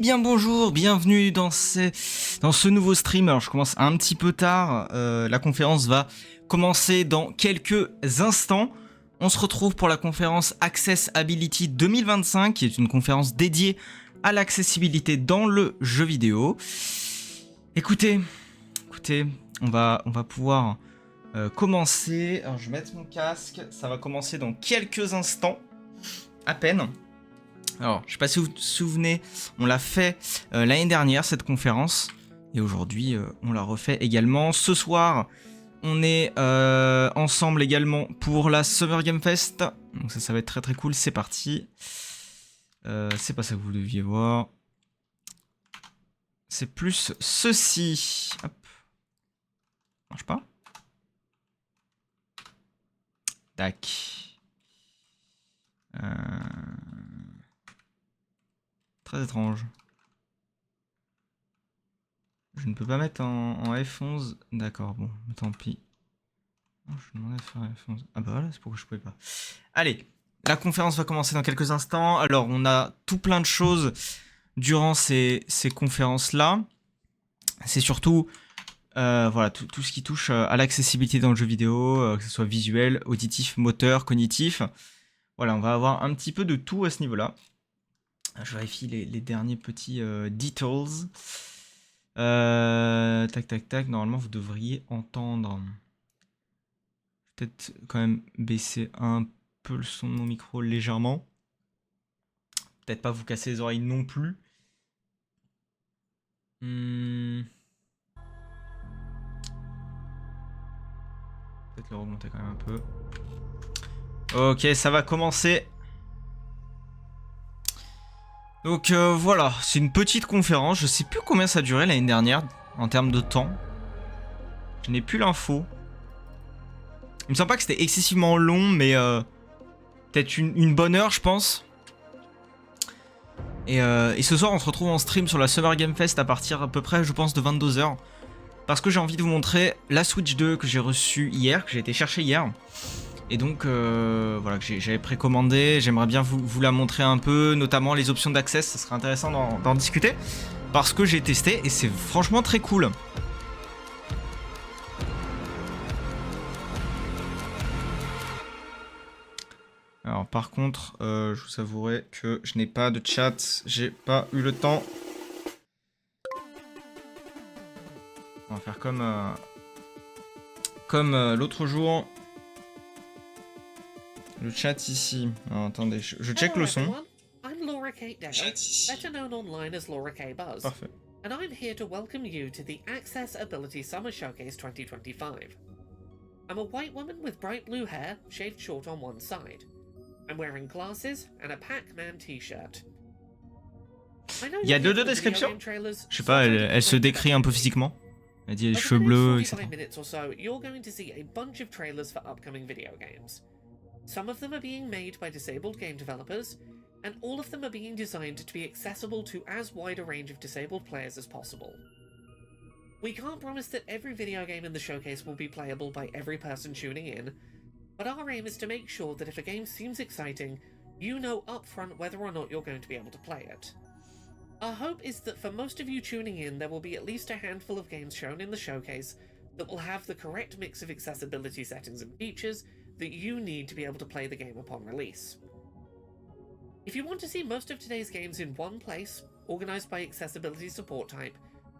Bien bonjour, bienvenue dans ce nouveau stream. Alors je commence un petit peu tard, la conférence va commencer dans quelques instants. On se retrouve pour la conférence Accessibility 2025, qui est une conférence dédiée à l'accessibilité dans le jeu vidéo. Écoutez, on va pouvoir commencer. Alors je vais mettre mon casque, ça va commencer dans quelques instants, à peine. Alors, je sais pas si vous vous souvenez, on l'a fait l'année dernière, cette conférence. Et aujourd'hui, on la refait également. Ce soir, on est ensemble également pour la Summer Game Fest. Donc ça va être très très cool, c'est parti. C'est pas ça que vous deviez voir. C'est plus ceci. Hop. Marche pas. Tac. Très étrange. Je ne peux pas mettre en F11. D'accord, bon, tant pis. Oh, je demandais à faire F11. Ah bah voilà, c'est pourquoi je pouvais pas. Allez, la conférence va commencer dans quelques instants. Alors, on a tout plein de choses durant ces conférences-là. C'est surtout voilà, tout ce qui touche à l'accessibilité dans le jeu vidéo, que ce soit visuel, auditif, moteur, cognitif. Voilà, on va avoir un petit peu de tout à ce niveau-là. Je vérifie les derniers petits details. Tac. Normalement, vous devriez entendre. Peut-être quand même baisser un peu le son de mon micro légèrement. Peut-être pas vous casser les oreilles non plus. Peut-être le remonter quand même un peu. Ok, ça va commencer. Donc voilà, c'est une petite conférence. Je sais plus combien ça durait l'année dernière en termes de temps. Je n'ai plus l'info. Il me semble pas que c'était excessivement long, mais peut-être une bonne heure, je pense. Et ce soir, on se retrouve en stream sur la Summer Game Fest à partir à peu près, je pense, de 22h. Parce que j'ai envie de vous montrer la Switch 2 que j'ai reçue hier, que j'ai été chercher hier. Et donc, voilà, que j'avais précommandé. J'aimerais bien vous la montrer un peu, notamment les options d'accès. Ça serait intéressant d'en discuter. Parce que j'ai testé et c'est franchement très cool. Alors par contre, je vous avouerai que je n'ai pas de chat, j'ai pas eu le temps. On va faire comme l'autre jour. Le chat ici. Alors attendez, je check le son. Chat ici. Parfait. And I'm here to welcome you to the Accessibility Summer Showcase 2025. I'm a white woman with bright blue hair, shaved short on one side. I'm wearing glasses and a Pac-Man t-shirt. Il y a deux descriptions. Je sais pas, elle se décrit un peu physiquement. Elle dit les cheveux bleus, etc. minutes or so, you're going to see a bunch of trailers for upcoming video games. Some of them are being made by disabled game developers, and all of them are being designed to be accessible to as wide a range of disabled players as possible. We can't promise that every video game in the showcase will be playable by every person tuning in, but our aim is to make sure that if a game seems exciting, you know upfront whether or not you're going to be able to play it. Our hope is that for most of you tuning in, there will be at least a handful of games shown in the showcase that will have the correct mix of accessibility settings and features that you need to be able to play the game upon release. If you want to see most of today's games in one place, organised by accessibility support type,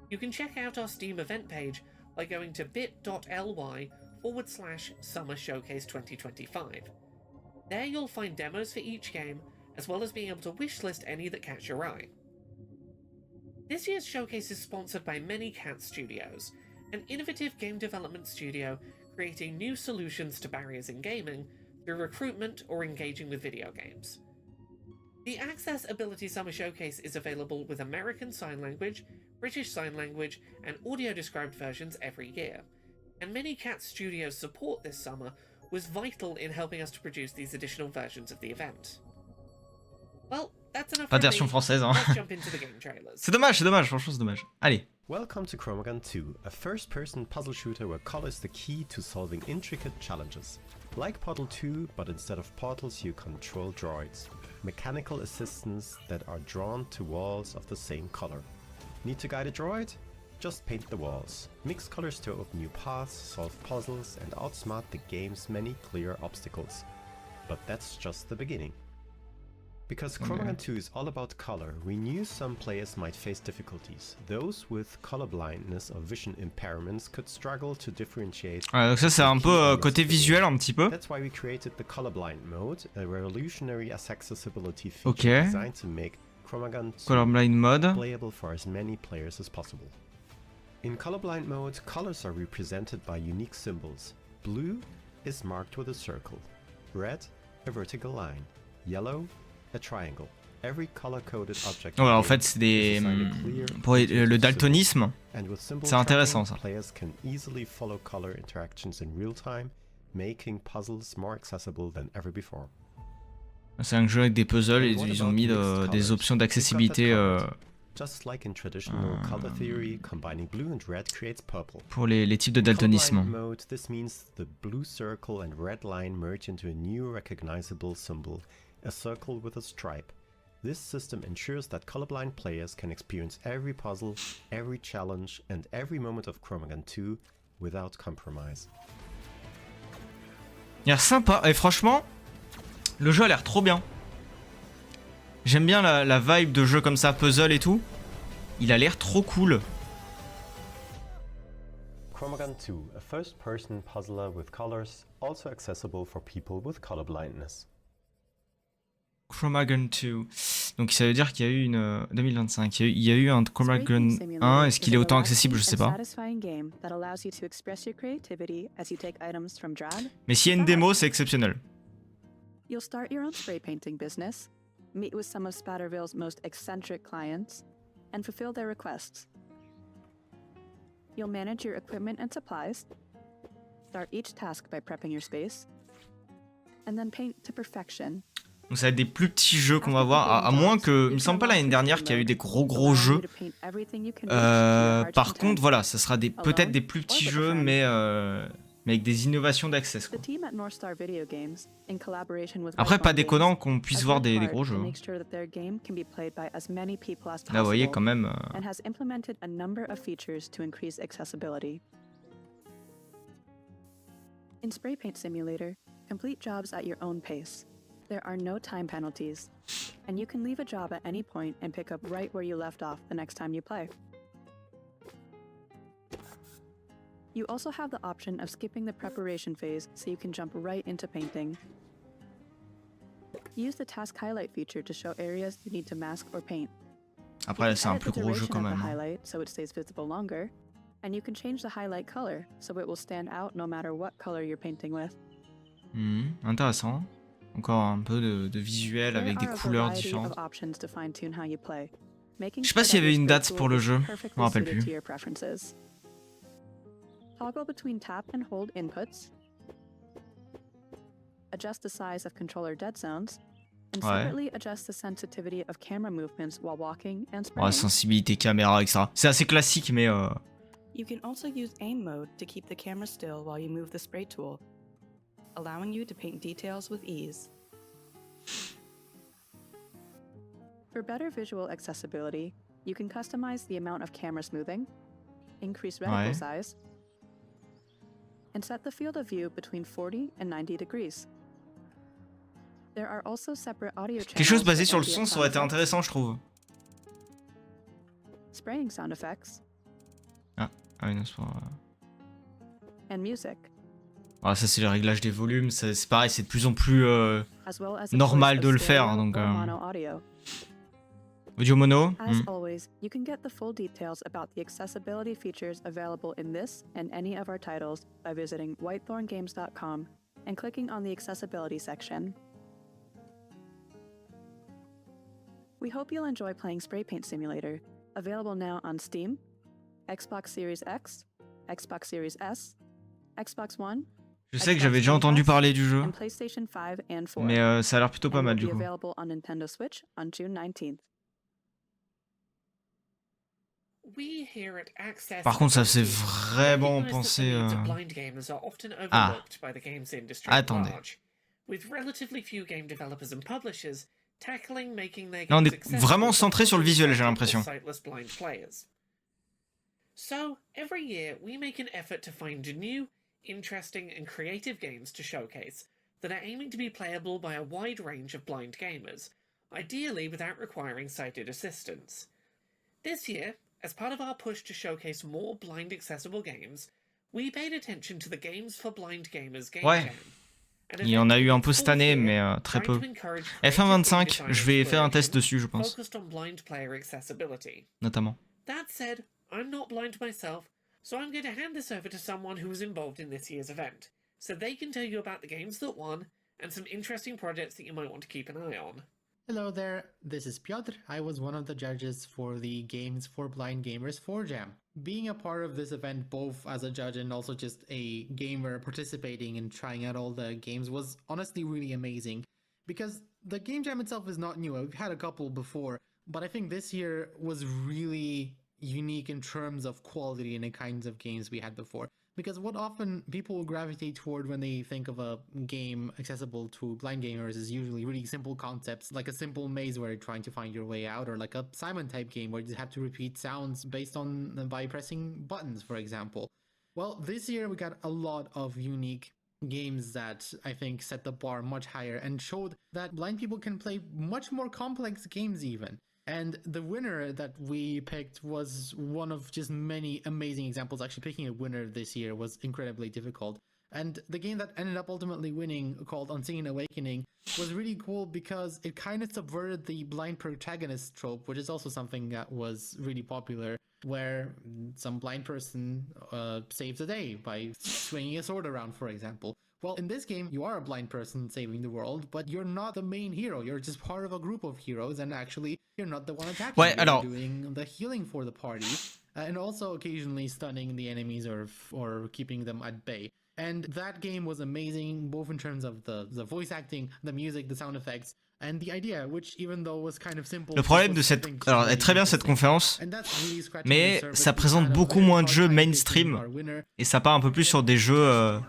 you can check out our Steam event page by going to bit.ly/Summer Showcase 2025. There you'll find demos for each game, as well as being able to wishlist any that catch your eye. This year's showcase is sponsored by Many Cat Studios, an innovative game development studio creating new solutions to barriers in gaming through recruitment or engaging with video games. The Accessibility Summer Showcase is available with American Sign Language, British Sign Language, and audio-described versions every year, and Many Cat Studios' support this summer was vital in helping us to produce these additional versions of the event. Well, that's enough. Pas de version française, hein. Let's jump into the game trailers. C'est dommage, franchement c'est dommage. Allez. Welcome to Chromagun 2, a first-person puzzle shooter where color is the key to solving intricate challenges. Like Portal 2, but instead of portals you control droids, mechanical assistants that are drawn to walls of the same color. Need to guide a droid? Just paint the walls. Mix colors to open new paths, solve puzzles, and outsmart the game's many clear obstacles. But that's just the beginning. Because Chromagon 2 is all about color, we knew some players might face difficulties. Those with color blindness or vision impairments could struggle to differentiate. Donc ça c'est un peu côté visuel un petit peu. That's why we created the colorblind mode, a revolutionary accessibility feature designed to make Chromagon 2 Colorblind mode. playable for as many players as possible. In colorblind mode, colors are represented by unique symbols. Blue is marked with a circle, red a vertical line, yellow a triangle. Every color-coded object Ouais, en fait, c'est des pour le daltonisme. C'est intéressant ça. Players can easily follow color interactions in real time, making puzzles more accessible than ever before. C'est un jeu avec des puzzles et ils ont mis des options d'accessibilité Just like in traditional color theory, combining blue and red creates purple. Pour les types de daltonisme. Mode, this means the blue circle and red line merge into a new recognizable symbol, a circle with a stripe. This system ensures that colorblind players can experience every puzzle, every challenge, and every moment of Chromagon 2 without compromise. Il a l'air sympa, et franchement, le jeu a l'air trop bien. J'aime bien la vibe de jeu comme ça, puzzle et tout. Il a l'air trop cool. Chromagon 2, a first-person puzzler with colors, also accessible for people with color blindness. Chromagon 2. Donc ça veut dire qu'il y a eu une 2025. Il y a eu un Chromagon 1. Est-ce qu'il est autant accessible? Je sais pas. Mais s'il y a une démo, c'est exceptionnel. You'll start your own spray painting business, meet with some of Spatterville's most eccentric clients, and fulfill their requests. You'll manage your equipment and supplies, start each task by prepping your space, and then paint to perfection. Donc ça va être des plus petits jeux qu'on va voir, à moins que... Il me semble pas l'année dernière qu'il y a eu des gros jeux. Par contre, voilà, ça sera peut-être des plus petits jeux, mais avec des innovations d'accès. Après, pas déconnant qu'on puisse voir des gros jeux. Là, vous voyez quand même... In Spray Paint Simulator, complete jobs at your own pace. There are no time penalties, and you can leave a job at any point and pick up right where you left off the next time you play. You also have the option of skipping the preparation phase so you can jump right into painting. Use the task highlight feature to show areas you need to mask or paint. Après, c'est un plus gros jeu quand même. Highlight so it stays visible longer, and you can change the highlight color so it will stand out no matter what color you're painting with. Intéressant. Encore un peu de visuel avec des couleurs différentes. Je sais pas s'il y avait une date pour le jeu, je me rappelle plus. Toggle between tap and hold inputs. Adjust the size of controller dead zones. And separately adjust the sensitivity of camera movements while walking and spraying. Ouais, sensibilité caméra, etc. C'est assez classique, mais You can also use aim mode to keep the camera still while you move the spray tool, allowing you to paint details with ease. For better visual accessibility, you can customize the amount of camera smoothing, increase reticle size, and set the field of view between 40 and 90 degrees. There are also separate audio channels. Quelque chose basé sur le son, ça aurait été intéressant, je trouve. Spraying sound effects. Ah oui, non, c'est pas... And music. Ah, ça c'est le réglage des volumes, c'est pareil, c'est de plus en plus normal de le faire, donc... Audio mono. As always, you can get the full details about the accessibility features available in this and any of our titles by visiting whitethorngames.com and clicking on the accessibility section. We hope you'll enjoy playing Spray Paint Simulator, available now on Steam, Xbox Series X, Xbox Series S, Xbox One. Je sais que j'avais déjà entendu parler du jeu, mais ça a l'air plutôt pas mal du coup. We here at Access Par contre, ça faisait Ability vraiment recognize that penser... the needs of blind gamers are often Ah. overlooked by the games industry at Attendez. large, with relatively few game developers and publishers tackling making their Là, on games est accessible vraiment to centré sur le visuel, j'ai sighted or l'impression. sightless blind players. So, every year we make an effort to find new, interesting and creative games to showcase that are aiming to be playable by a wide range of blind gamers, ideally without requiring sighted assistance. This year, as part of our push to showcase more blind accessible games, we paid attention to the Games for Blind Gamers Game Ouais. Jam. Il y en a eu un peu cette année, mais très peu. F1.25, je vais faire un test dessus, je pense. Focused on blind player accessibility. Notamment. That said, I'm not blind myself, so I'm going to hand this over to someone who was involved in this year's event, so they can tell you about the games that won and some interesting projects that you might want to keep an eye on. Hello there, this is Piotr. I was one of the judges for the Games for Blind Gamers 4 Jam. Being a part of this event, both as a judge and also just a gamer participating and trying out all the games, was honestly really amazing. Because the game jam itself is not new, we've had a couple before, but I think this year was really unique in terms of quality and the kinds of games we had before. Because what often people gravitate toward when they think of a game accessible to blind gamers is usually really simple concepts, like a simple maze where you're trying to find your way out, or like a Simon type game where you have to repeat sounds based on by pressing buttons, for example. Well, this year we got a lot of unique games that I think set the bar much higher and showed that blind people can play much more complex games even. And the winner that we picked was one of just many amazing examples. Actually, picking a winner this year was incredibly difficult. And the game that ended up ultimately winning, called Unseen Awakening, was really cool because it kind of subverted the blind protagonist trope, which is also something that was really popular, where some blind person saves the day by swinging a sword around, for example. Well, in this game, you are a blind person saving the world, but you're not the main hero. You're just part of a group of heroes, and actually, you're not the one attacking. Ouais, you're alors... doing the healing for the party, and also occasionally stunning the enemies or keeping them at bay. And that game was amazing, both in terms of the voice acting, the music, the sound effects, and the idea, which even though was kind of simple. Le problème de cette... Alors, elle est très bien cette conférence, mais ça présente beaucoup moins de jeux mainstream, et ça part un peu plus sur des jeux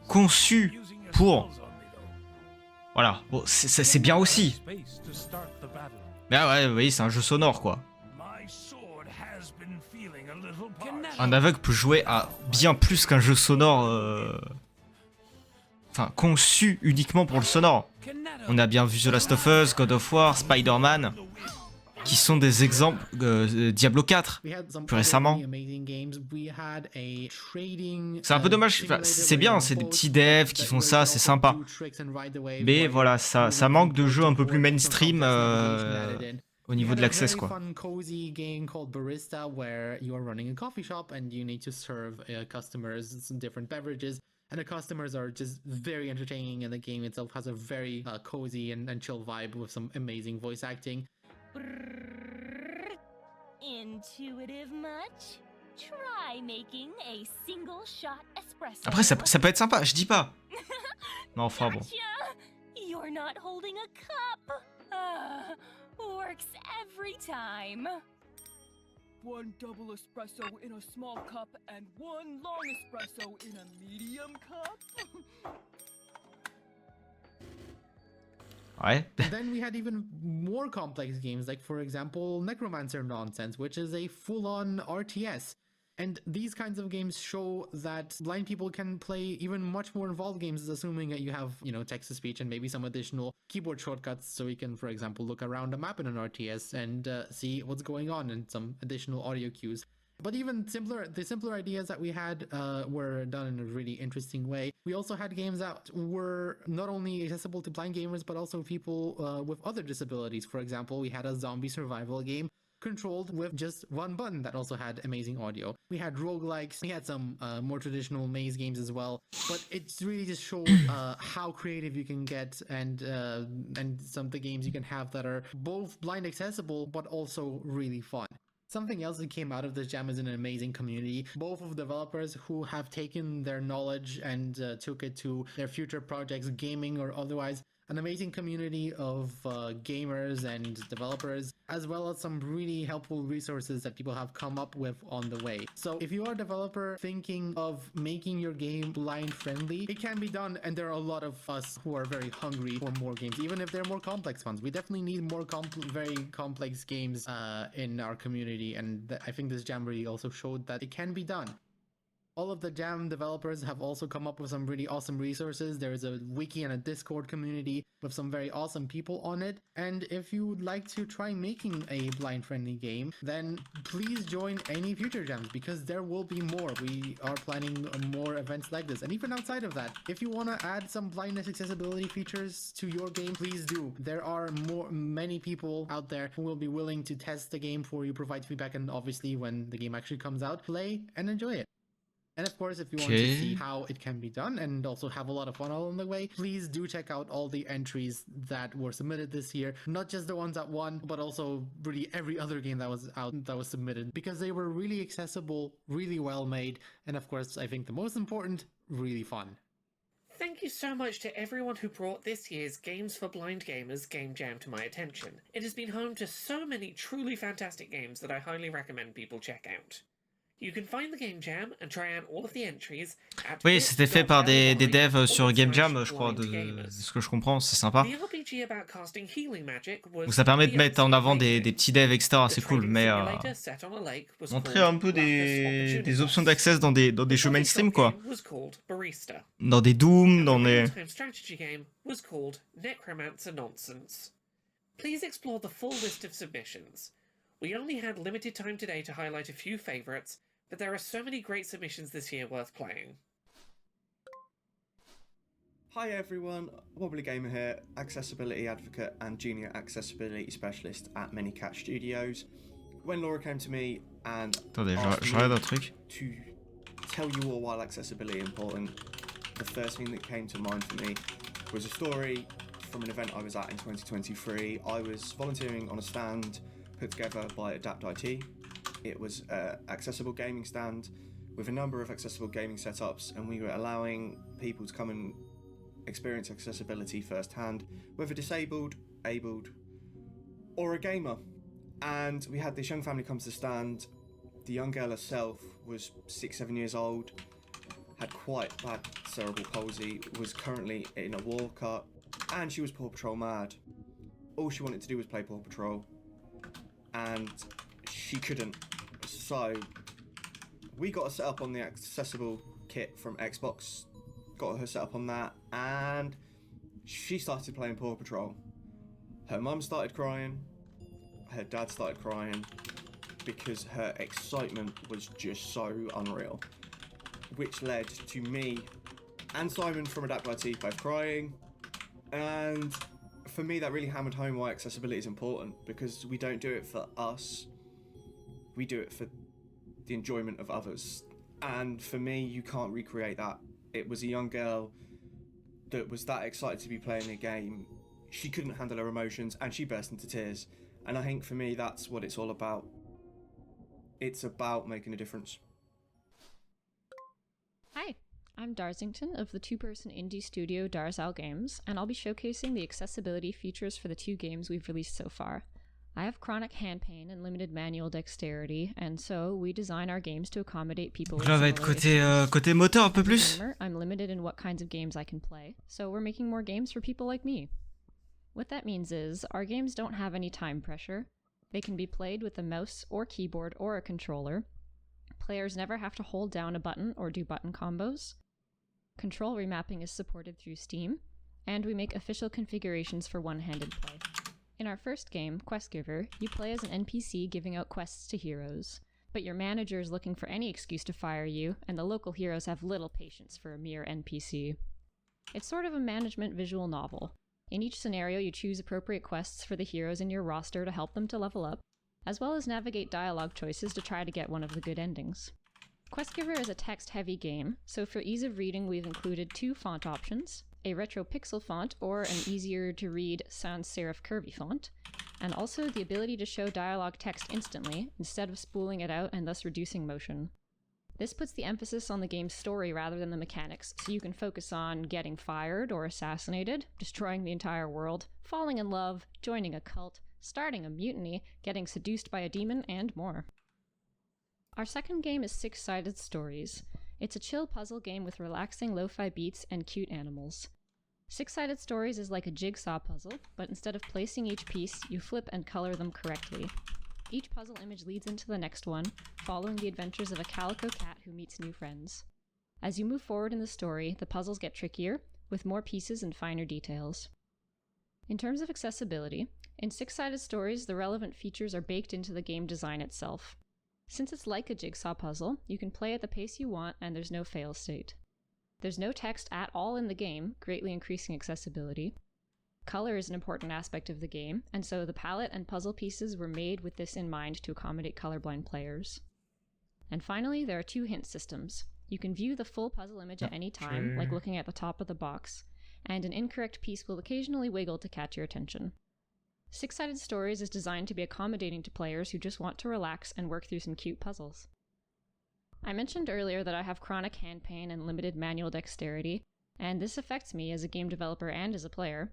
conçus pour... Voilà, bon, c'est bien aussi. Mais ah ouais, vous voyez, c'est un jeu sonore, quoi. Un aveugle peut jouer à bien plus qu'un jeu sonore... Enfin, conçu uniquement pour le sonore. On a bien vu The Last of Us, God of War, Spider-Man, qui sont des exemples, Diablo 4, plus récemment. C'est un peu dommage, enfin, c'est bien, c'est des petits devs qui font ça, c'est sympa. Mais voilà, ça manque de jeux un peu plus mainstream au niveau de l'access, quoi. And the customers are just very entertaining, and the game itself has a very cozy and chill vibe with some amazing voice acting. Intuitive much? Try making a single shot espresso. Après, ça peut être sympa, je dis pas. Mais enfin bon. You're not holding a cup. Works every time. One double espresso in a small cup and one long espresso in a medium cup. Ouais. And then we had even more complex games, like for example, Necromancer Nonsense, which is a full-on RTS. And these kinds of games show that blind people can play even much more involved games, assuming that you have, you know, text-to-speech and maybe some additional keyboard shortcuts, so you can, for example, look around a map in an RTS and see what's going on, and some additional audio cues. But even the simpler ideas that we had were done in a really interesting way. We also had games that were not only accessible to blind gamers, but also people with other disabilities. For example, we had a zombie survival game controlled with just one button that also had amazing audio. We had roguelikes, we had some more traditional maze games as well, but it's really just showed how creative you can get, and some of the games you can have that are both blind accessible but also really fun. Something else that came out of this jam is an amazing community, both of developers who have taken their knowledge and took it to their future projects, gaming or otherwise, an amazing community of gamers and developers, as well as some really helpful resources that people have come up with on the way. So if you are a developer thinking of making your game blind friendly, it can be done, and there are a lot of us who are very hungry for more games, even if they're more complex ones. We definitely need more very complex games in our community, and I think this Jamboree also showed that it can be done. All of the Jam developers have also come up with some really awesome resources. There is a wiki and a Discord community with some very awesome people on it. And if you would like to try making a blind-friendly game, then please join any future Jams, because there will be more. We are planning more events like this. And even outside of that, if you want to add some blindness accessibility features to your game, please do. There are many people out there who will be willing to test the game for you, provide feedback, and obviously when the game actually comes out, play and enjoy it. And of course, if you want to see how it can be done and also have a lot of fun along the way, please do check out all the entries that were submitted this year. Not just the ones that won, but also really every other game that was out that was submitted, because they were really accessible, really well made, and of course, I think the most important, really fun. Thank you so much to everyone who brought this year's Games for Blind Gamers Game Jam to my attention. It has been home to so many truly fantastic games that I highly recommend people check out. You can find the Game Jam and try out all of the entries at Oui, c'était fait par des devs sur Game Jam, je crois, de ce que je comprends, c'est sympa. Donc ça permet de mettre en avant des petits devs, etc. C'est cool, mais montrer un peu des options d'accès dans des jeux mainstream, quoi. Dans des Doom, dans des... Please explore the full list of submissions. We only had limited time today to highlight a few favourites, but there are so many great submissions this year worth playing. Hi everyone, Wobbly Gamer here, accessibility advocate and junior accessibility specialist at Minicat Studios. When Laura came to me and asked me to tell you all why accessibility is important, the first thing that came to mind for me was a story from an event I was at in 2023. I was volunteering on a stand put together by Adapt IT. It was an accessible gaming stand with a number of accessible gaming setups, and we were allowing people to come and experience accessibility firsthand, whether disabled, abled, or a gamer. And we had this young family come to the stand. The young girl herself was 6-7 years old, had quite bad cerebral palsy, was currently in a walker, and she was Paw Patrol mad. All she wanted to do was play Paw Patrol, and she couldn't. So we got her set up on the accessible kit from Xbox, got her set up on that, and she started playing Paw Patrol. Her mum started crying, her dad started crying, because her excitement was just so unreal, which led to me and Simon from Adapt IT both crying. And for me, that really hammered home why accessibility is important, because we don't do it for us, we do it for the enjoyment of others. And for me, you can't recreate that. It was a young girl that was that excited to be playing a game. She couldn't handle her emotions and she burst into tears. And I think for me, that's what it's all about. It's about making a difference. Hi, I'm Darzington of the two-person indie studio Darzal Games, and I'll be showcasing the accessibility features for the 2 games we've released so far. I have chronic hand pain and limited manual dexterity, and so we design our games to accommodate people with Là va être côté moteur un peu plus. I'm limited in what kinds of games I can play, so we're making more games for people like me. What that means is, our games don't have any time pressure. They can be played with a mouse or keyboard or a controller. Players never have to hold down a button or do button combos. Control remapping is supported through Steam, and we make official configurations for one-handed play. In our first game, Quest Giver, you play as an NPC giving out quests to heroes, but your manager is looking for any excuse to fire you, and the local heroes have little patience for a mere NPC. It's sort of a management visual novel. In each scenario, you choose appropriate quests for the heroes in your roster to help them to level up, as well as navigate dialogue choices to try to get one of the good endings. Quest Giver is a text-heavy game, so for ease of reading we've included 2 font options, a retro pixel font or an easier-to-read sans serif curvy font, and also the ability to show dialogue text instantly instead of spooling it out and thus reducing motion. This puts the emphasis on the game's story rather than the mechanics, so you can focus on getting fired or assassinated, destroying the entire world, falling in love, joining a cult, starting a mutiny, getting seduced by a demon, and more. Our second game is Six-Sided Stories. It's a chill puzzle game with relaxing lo-fi beats and cute animals. Six-Sided Stories is like a jigsaw puzzle, but instead of placing each piece, you flip and color them correctly. Each puzzle image leads into the next one, following the adventures of a calico cat who meets new friends. As you move forward in the story, the puzzles get trickier, with more pieces and finer details. In terms of accessibility, in Six-Sided Stories, the relevant features are baked into the game design itself. Since it's like a jigsaw puzzle, you can play at the pace you want and there's no fail state. There's no text at all in the game, greatly increasing accessibility. Color is an important aspect of the game, and so the palette and puzzle pieces were made with this in mind to accommodate colorblind players. And finally, there are 2 hint systems. You can view the full puzzle image at any time, like looking at the top of the box, and an incorrect piece will occasionally wiggle to catch your attention. Six-Sided Stories is designed to be accommodating to players who just want to relax and work through some cute puzzles. I mentioned earlier that I have chronic hand pain and limited manual dexterity, and this affects me as a game developer and as a player.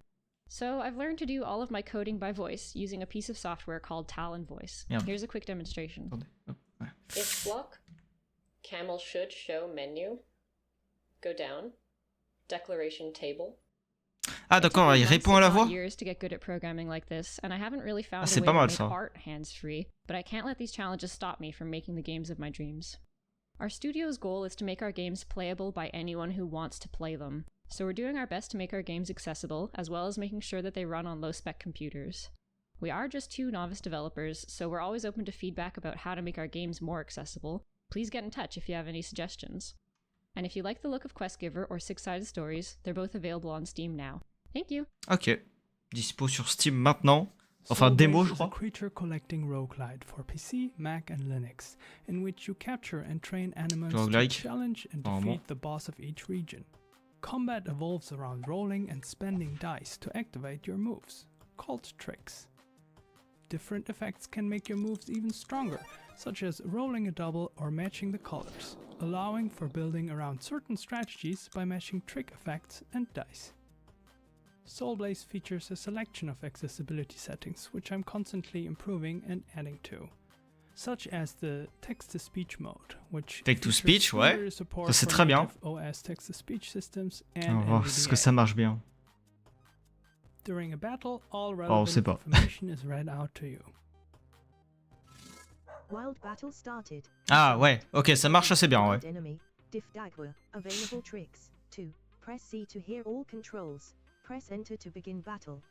So I've learned to do all of my coding by voice using a piece of software called Talon Voice. Yeah. Here's a quick demonstration. If block, camel should show menu, go down, declaration table. Ah d'accord, il répond à la voix. Years to get good at programming like this, and I haven't really found Ah, a c'est way pas to mal, make ça. art hands-free, but I can't let these challenges stop me from making the games of my dreams. Our studio's goal is to make our games playable by anyone who wants to play them, so we're doing our best to make our games accessible, as well as making sure that they run on low-spec computers. We are just 2 novice developers, so we're always open to feedback about how to make our games more accessible. Please get in touch if you have any suggestions. And if you like the look of Questgiver or Six-Sided Stories, they're both available on Steam now. Thank you. Ok, dispo sur Steam maintenant. Enfin, démo, je is a crois. creature collecting roguelite for PC, Mac, and Linux, in which you capture and train animals to Roguelike, challenge and apparemment. defeat the boss of each region. Combat evolves around rolling and spending dice to activate your moves, called tricks. Different effects can make your moves even stronger, such as rolling a double or matching the colors, allowing for building around certain strategies by matching trick effects and dice. Soulblaze features a selection of accessibility settings, which I'm constantly improving and adding to, such as the text-to-speech mode, which Text-to-speech, ouais, ça c'est très bien. OS text-to-speech systems On and va voir ce que ça marche bien. During a battle, all on sait relevant pas. information is read out to you. Wild battle started. Ah ouais, ok, ça marche assez bien, ouais. Enemy. Diffdagwa. Available tricks. 2. Press C to hear all controls. Press enter to begin battle.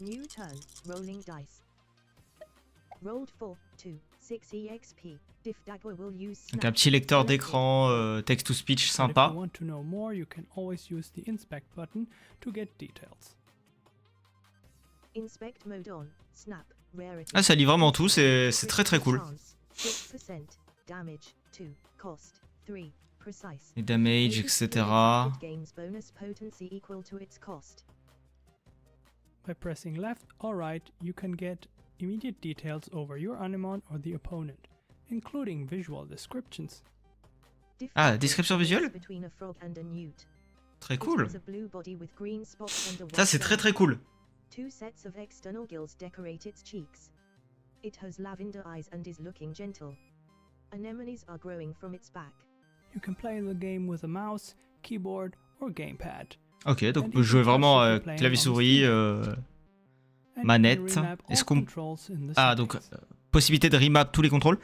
New turn. Rolling dice. Rolled 4, 2, 6 EXP. Diffdagwa will use Donc un petit lecteur d'écran text-to-speech But if sympa. you want to know more, you can always use the inspect button to get details. Inspect mode on. Snap. Rarity. Ah, ça lit vraiment tout, c'est très très cool. 6% damage. 2 cost. 3 precise. Les damage, etc. Games bonus potency equal to its cost. By pressing left or right, you can get immediate details over your Anemon or the opponent, including visual descriptions. Ah, description visuelle? Between a frog and a newt. Très It cool. has a blue body with green spots and a Ça white c'est très belly. très cool. 2 sets of external gills decorate its cheeks. It has lavender eyes and is looking gentle. Anemones are growing from its back. You can play the game with a mouse, keyboard or gamepad. Ok, donc on peut jouer vraiment clavier-souris, And manette. you can remap all Est-ce qu'on... controls in the Ah, donc settings. possibilité de remap tous les contrôles.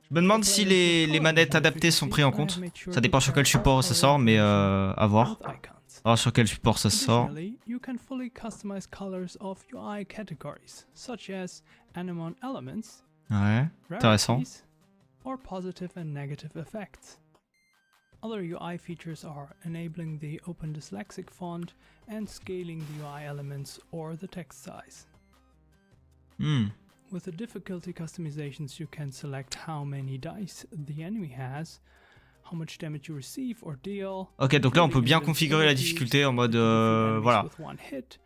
Je me demande si les manettes adaptées sont prises en compte. Ça dépend sur quel support ça sort, mais à voir. Both icons. À voir sur quel support ça sort. Additionally, you can fully customize colors of UI categories, such as Anemon elements, Ouais, intéressant. rarities, or positive and negative effects. Other UI features are enabling the Open Dyslexic font and scaling the UI elements or the text size. Hmm. With the difficulty customizations, you can select how many dice the enemy has, how much damage you receive or deal. Ok, donc là on peut bien configurer la difficulté en mode voilà,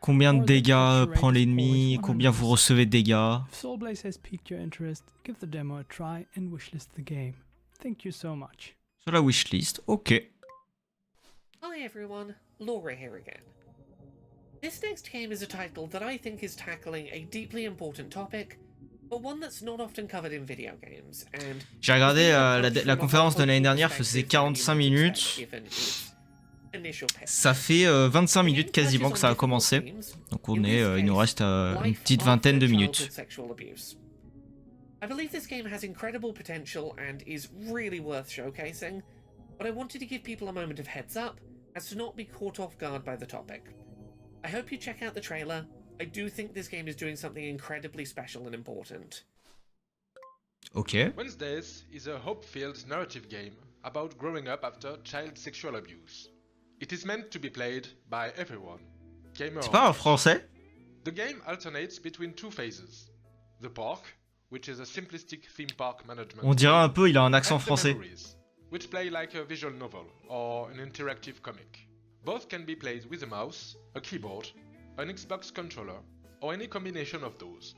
combien de dégâts prend l'ennemi, combien vous recevez de dégâts. If Soulblaze has piqued your interest, give the demo a try and wishlist the game. Thank you so much. Sur la wishlist, ok. Hi everyone, Laura here again. This next game is a title that I think is tackling a deeply important topic, but one that's not often covered in video games. And j'ai regardé la conférence de l'année dernière, faisait 45 minutes. Ça fait 25 minutes quasiment que ça a commencé. Donc il nous reste une petite vingtaine de minutes. I believe this game has incredible potential and is really worth showcasing, but I wanted to give people a moment of heads up as to not be caught off guard by the topic. I hope you check out the trailer. I do think this game is doing something incredibly special and important. Ok. Wednesdays is a hope-filled narrative game about growing up after child sexual abuse. It is meant to be played by everyone. C'est pas en français? The game alternates between two phases. The park, which is a simplistic theme park management. On dirait un peu, il a un accent français. Memories, which play like a visual novel or an interactive comic. Both can be played with a mouse, a keyboard, an Xbox controller, or any combination of those.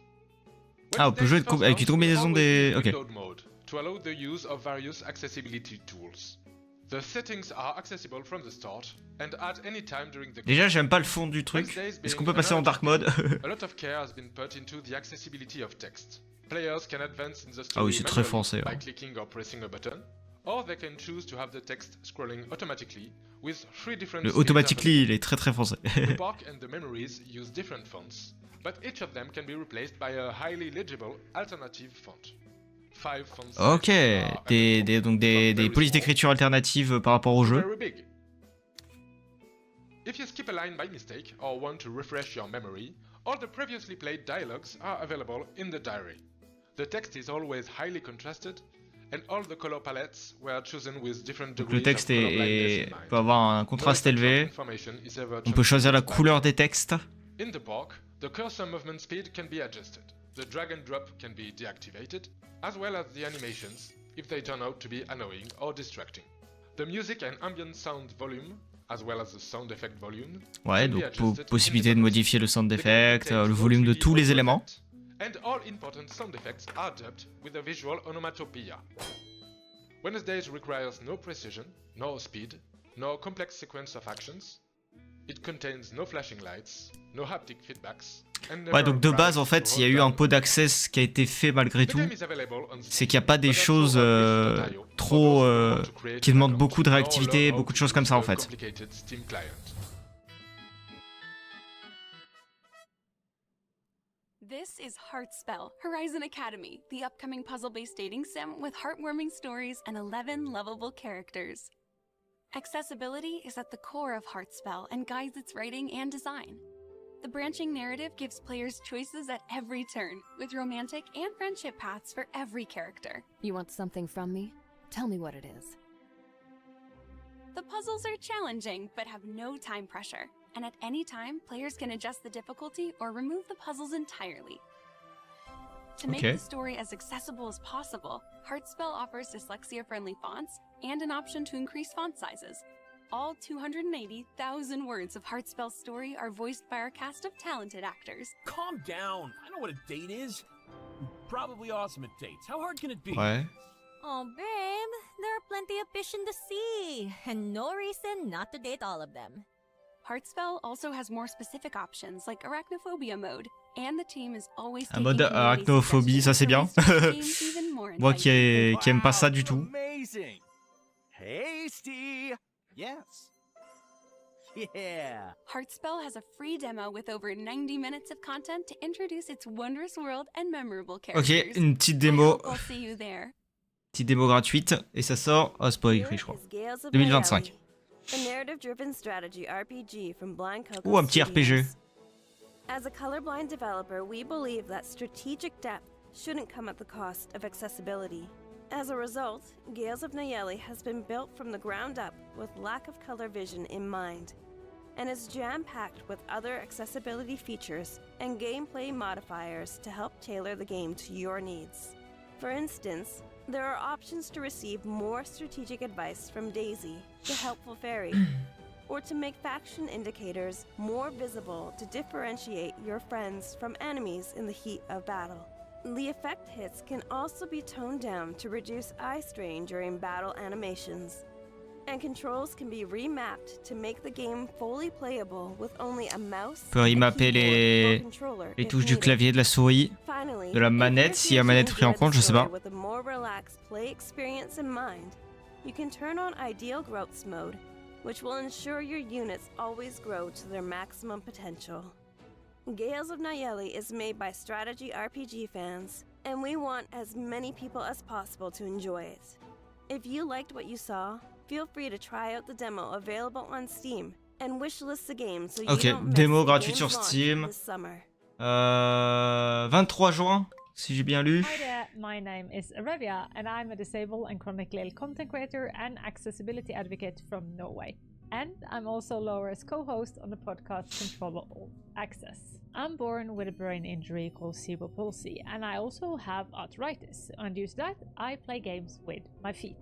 Ah, on peut jouer avec une combinaison des... Ok. Mode to allow the use of various accessibility tools. The settings are accessible from the start and at any time during the game. Déjà, j'aime pas le fond du truc. Est-ce qu'on peut passer en dark mode? A lot of care has been put into the accessibility of text. Players can advance in the story ah oui, c'est très français. by clicking or pressing a button, or they can choose to have the text scrolling automatically with 3 different. Le automatically, il est très français. The park and the memories use different fonts, but each of them can be replaced by a highly legible alternative font. 5 fonts. Ok, donc des polices d'écriture alternatives par rapport au jeu. Very big. If you skip a line by mistake or want to refresh your memory, all the previously played dialogues are available in the diary. The text is always highly contrasted, and all the color palettes were chosen with different Donc degrees le texte of colorblindness in mind. peut avoir un contraste élevé. On peut choisir la couleur des textes. In the park, the cursor movement speed can be adjusted. The drag and drop can be deactivated, as well as the animations, if they turn out to be annoying or distracting. The music and ambient sound volume, as well as the sound effect volume, ouais, donc possibilité de modifier le sound effect, le volume de tous les éléments. And all important sound effects are dubbed with a visual onomatopoeia. Wednesdays requires no precision, no speed, no complex sequence of actions. It contains no flashing lights, no haptic feedbacks. Ouais, donc de base, en fait, il y a eu un pot d'access qui a été fait malgré tout. C'est qu'il n'y a pas des choses trop... qui demandent beaucoup de réactivité, beaucoup de choses comme ça, en fait. This is Heartspell, Horizon Academy, the upcoming puzzle-based dating sim with heartwarming stories and 11 lovable characters. Accessibility is at the core of Heartspell and guides its writing and design. The branching narrative gives players choices at every turn, with romantic and friendship paths for every character. You want something from me? Tell me what it is. The puzzles are challenging, but have no time pressure. And at any time, players can adjust the difficulty or remove the puzzles entirely. To make the story as accessible as possible, Heartspell offers dyslexia-friendly fonts and an option to increase font sizes. All 280,000 words of Heartspell's story are voiced by our cast of talented actors. Calm down! I know what a date is. Probably awesome at dates. How hard can it be? Ouais. Oh, babe, there are plenty of fish in the sea, and no reason not to date all of them. Heartspell also has more specific options like arachnophobia mode, and the team is always un mode arachnophobie, ça c'est bien. Moi qui aime pas ça du tout. Amazing. Hasty. Yes. Yeah. Heartspell has a free demo with over 90 minutes of content to introduce its wondrous world and memorable characters. Ok, une petite démo. I'll see you there. Petite démo gratuite et ça sort, c'est pas écrit je crois. 2025. A narrative-driven strategy RPG from Blind Coco Ou un petit RPG. As a colorblind developer, we believe that strategic depth shouldn't come at the cost of accessibility. As a result, Gales of Nayeli has been built from the ground up with lack of color vision in mind, and is jam-packed with other accessibility features and gameplay modifiers to help tailor the game to your needs. For instance, there are options to receive more strategic advice from Daisy, the helpful fairy, or to make faction indicators more visible to differentiate your friends from enemies in the heat of battle. The effect hits can also be toned down to reduce eye strain during battle animations. And controls can be remapped to make the game fully playable with only a mouse, On peut remapper les touches du clavier, de la souris, de la manette, si la manette est prise en compte, je sais pas. With a more relaxed play experience in mind, you can turn on Ideal Growth mode, which will ensure your units always grow to their maximum potential. Gales of Nayeli is made by strategy RPG fans, and we want as many people as possible to enjoy it. If you liked what you saw, feel free to try out the demo available on Steam and wishlist the game so you don't miss démo the gratuite game's sur launch Steam. this summer. 23 juin, si j'ai bien lu. Hi there, my name is Arevia and I'm a disabled and chronically ill content creator and accessibility advocate from Norway. And I'm also Laura's co-host on the podcast Control All Access. I'm born with a brain injury called cerebral palsy, and I also have arthritis, and due to that, I play games with my feet.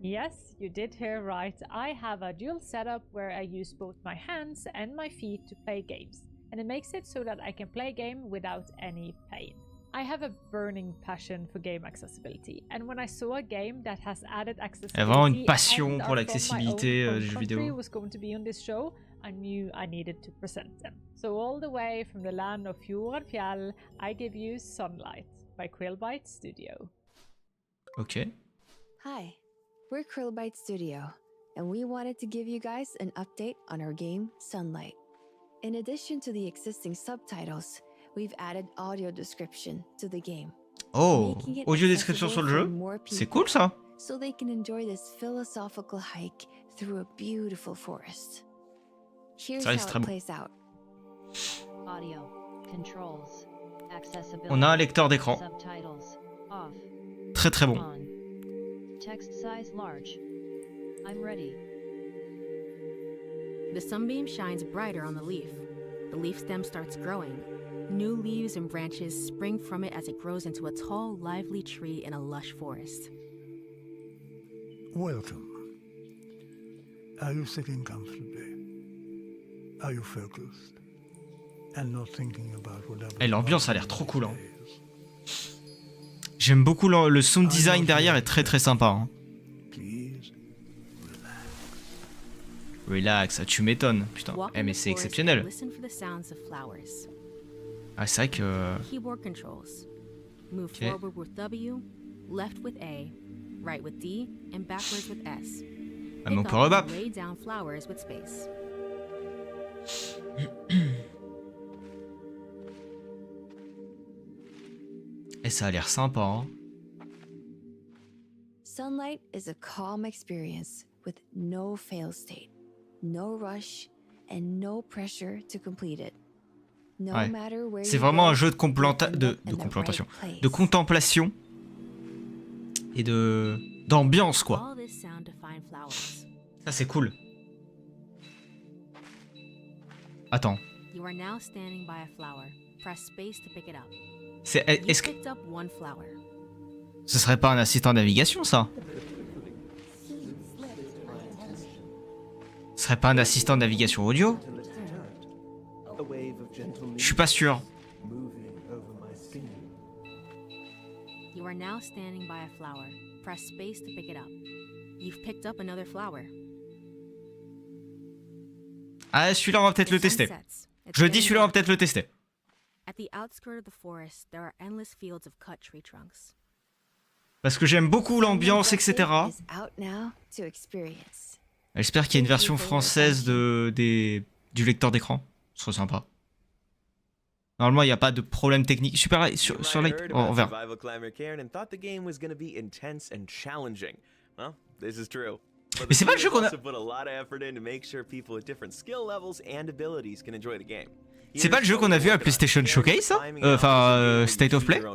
Yes, you did hear right, I have a dual setup where I use both my hands and my feet to play games, and it makes it so that I can play a game without any pain. I have a burning passion for game accessibility, and when I saw a game that has added accessibility, Il y a vraiment une passion pour l'accessibilité des jeux vidéo. Was going to be on this show, I knew I needed to present them. So all the way from the land of Fjord and Fjell, I give you Sunlight by Krillbite Studio. Ok. Hi, we're Krillbite Studio, and we wanted to give you guys an update on our game Sunlight. In addition to the existing subtitles, we've added audio description to the game. Oh, audio description sur le jeu? C'est cool ça. So they can enjoy this philosophical hike through a beautiful forest. Here's how it plays out. Audio, controls, accessibility. On a un lecteur d'écran. Subtitles off. Très très bon. On. Text size large. I'm ready. The sunbeam shines brighter on the leaf. The leaf stem starts growing. New leaves and branches spring from it as it grows into a tall, lively tree in a lush forest. Welcome. Are you sitting comfortably? Are you focused? And not thinking about whatever. Et l'ambiance a l'air trop cool. Hein. J'aime beaucoup le sound design derrière est très très sympa. Hein. Relax, tu m'étonnes. Putain, mais c'est exceptionnel. Ah, c'est vrai que... Keyboard controls. Move forward with W, left with A, right with D, and backwards with S. Ah, mais on peut rebap. Lay down flowers with space. Et ça a l'air sympa. Hein. Sunlight is a calm experience with no fail state, no rush, and no pressure to complete it. No matter where c'est vraiment un jeu de contemplation et d'ambiance quoi. Ça c'est cool. Attends. Est-ce que ce serait pas un assistant de navigation ça? Ce serait pas un assistant de navigation audio? Je suis pas sûr. You are now standing by a flower. Press space to pick it up. You've picked up another flower. Ah, celui-là on va peut-être le tester. Je dis celui-là on va peut-être le tester. At the outskirts of the forest, there are endless fields of cut tree trunks. Parce que j'aime beaucoup l'ambiance, etc. J'espère qu'il y a une version française du lecteur d'écran. Ce serait sympa. Normalement, il n'y a pas de problème technique. Super, sur Light, on verra. Mais c'est pas le jeu qu'on a... C'est pas le jeu qu'on a vu à PlayStation Showcase, ça? Enfin, State of Play? Je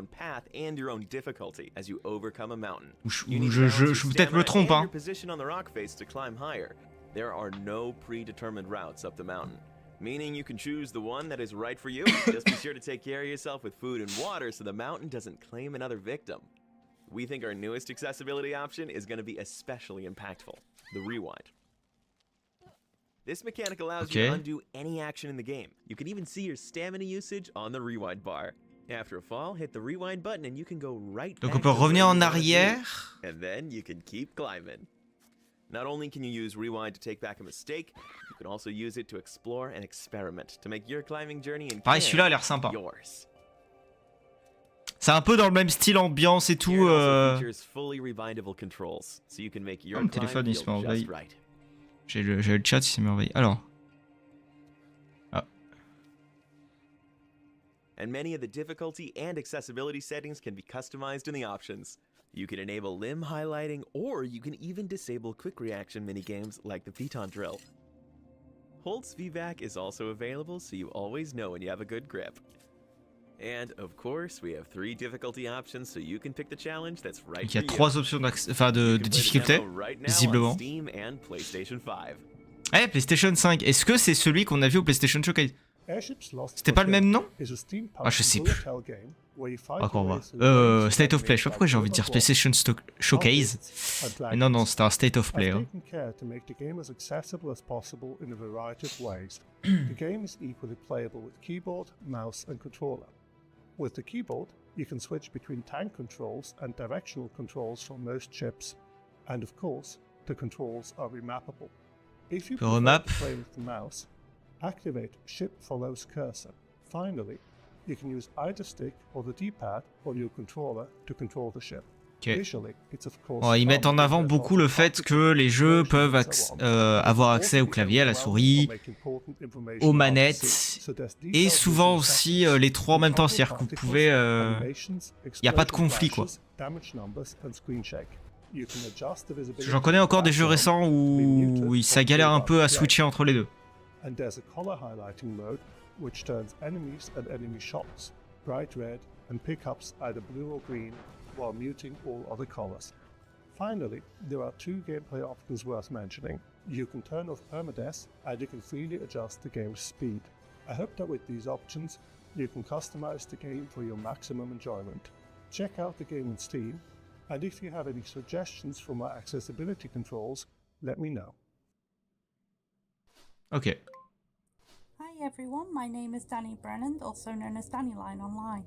peut-être me trompe, hein. Meaning you can choose the one that is right for you. Just be sure to take care of yourself with food and water so the mountain doesn't claim another victim. We think our newest accessibility option is going to be especially impactful, the rewind. This mechanic allows you to undo any action in the game. You can even see your stamina usage on the rewind bar. After a fall, hit the rewind button and you can go right Donc back on peut to revenir where en you wanna be. arrière. And then you can keep climbing. Not only can you use rewind to take back a mistake, you can also use it to explore and experiment to make your climbing journey in Pareil, celui-là a l'air sympa. yours. C'est un peu dans le même style, ambiance et tout. Here it also features fully rewindable controls, so you can make your Mon climb téléphone il se feel merveille. just right. J'ai le chat, il se merveille. Alors. Ah. And many of the difficulty and accessibility settings can be customized in the options. You can enable limb highlighting, or you can even disable quick reaction minigames like the piton drill. Hold Suivez is also available, so you always know when you have a good grip. And of course, we have 3 difficulty options, so you can pick the challenge that's right Il y a for you. 3 options de difficulté, visiblement. Steam and PlayStation 5. Eh, PlayStation 5. Est-ce que c'est celui qu'on a vu au PlayStation Showcase? C'était pas le même nom? Ah, je sais plus. Encore on va. State of Play. Je sais pas pourquoi j'ai envie de dire PlayStation Showcase. Mais non, non, c'était un State of Play. Hein. The game is equally playable with keyboard, mouse, and controller. With the keyboard, you can switch between tank controls and directional controls from most ships. And of course, the controls are remappable. If you prefer to play with the mouse, activate Ship Follows Cursor. Finally, you can use either stick or the D-pad on your controller to control the ship. Okay. Bon, ils mettent en avant beaucoup le fait que les jeux peuvent avoir accès au clavier, à la souris, aux manettes, et souvent aussi les 3 en même temps, c'est-à-dire que vous pouvez... Il n'y a pas de conflit, quoi. J'en connais encore des jeux récents où ça galère un peu à switcher entre les deux. And there's a color highlighting mode which turns enemies and enemy shots bright red and pickups either blue or green while muting all other colors. Finally, there are 2 gameplay options worth mentioning. You can turn off permadeath and you can freely adjust the game's speed. I hope that with these options, you can customize the game for your maximum enjoyment. Check out the game on Steam, and if you have any suggestions for my accessibility controls, let me know. Okay. Hi everyone, my name is Danny Brennan, also known as Dannyline online.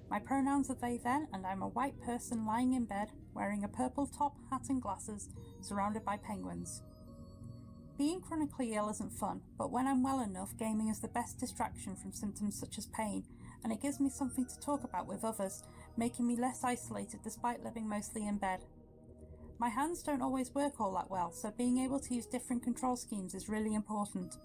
My pronouns are they them, and I'm a white person lying in bed, wearing a purple top, hat and glasses, surrounded by penguins. Being chronically ill isn't fun, but when I'm well enough, gaming is the best distraction from symptoms such as pain, and it gives me something to talk about with others, making me less isolated despite living mostly in bed. My hands don't always work all that well, so being able to use different control schemes is really important.